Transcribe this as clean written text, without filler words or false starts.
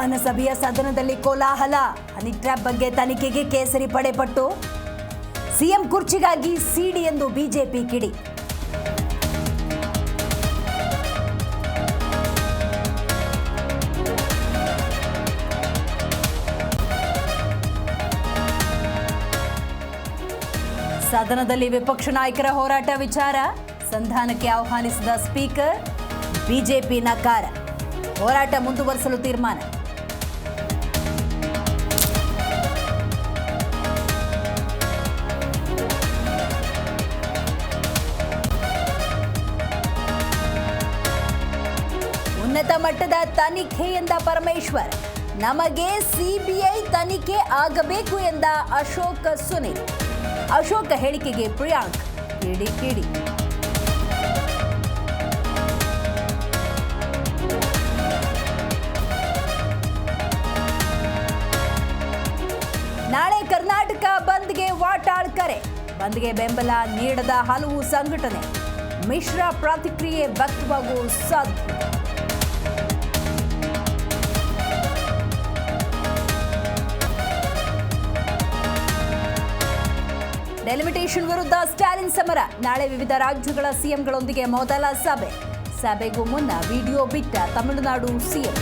ವಿಧಾನಸಭೆಯ ಸದನದಲ್ಲಿ ಕೋಲಾಹಲ. ಹನಿ ಟ್ರ್ಯಾಪ್ ಬಗ್ಗೆ ತನಿಖೆಗೆ ಕೇಸರಿ ಪಡೆ ಪಟ್ಟು. ಸಿಎಂ ಕುರ್ಚಿಗಾಗಿ ಸಿಡಿ ಎಂದು ಬಿಜೆಪಿ ಕಿಡಿ. ಸದನದಲ್ಲಿ ವಿಪಕ್ಷ ನಾಯಕರ ಹೋರಾಟ ವಿಚಾರ. ಸಂಧಾನಕ್ಕೆ ಆಹ್ವಾನಿಸಿದ ಸ್ಪೀಕರ್. ಬಿಜೆಪಿ ನಕಾರ. ಹೋರಾಟ ಮುಂದುವರಿಸಲು ತೀರ್ಮಾನ. ಉನ್ನತ ಮಟ್ಟದ ತನಿಖೆ ಎಂದ ಪರಮೇಶ್ವರ್. ನಮಗೆ ಸಿಬಿಐ ತನಿಖೆ ಆಗಬೇಕು ಎಂದ ಅಶೋಕ್ ಸುನಿಲ್. ಅಶೋಕ್ ಹೇಳಿಕೆಗೆ ಪ್ರಿಯಾಂಕ್ ಕಿಡಿ. ನಾಳೆ ಕರ್ನಾಟಕ ಬಂದ್ಗೆ ವಾಟಾಳ್ ಕರೆ. ಬಂದ್ಗೆ ಬೆಂಬಲ ನೀಡದ ಹಲವು ಸಂಘಟನೆ. ಮಿಶ್ರ ಪ್ರತಿಕ್ರಿಯೆ ವ್ಯಕ್ತವಾಗುವ ಸಾಧ್ಯತೆ. ಡೆಲಿಮಿಟೇಷನ್ ವಿರುದ್ಧ ಸ್ಟಾಲಿನ್ ಸಮರ. ನಾಳೆ ವಿವಿಧ ರಾಜ್ಯಗಳ ಸಿಎಂಗಳೊಂದಿಗೆ ಮೊದಲ ಸಭೆಗೂ ಮುನ್ನ ವಿಡಿಯೋ ಬಿಟ್ಟ ತಮಿಳುನಾಡು ಸಿಎಂ.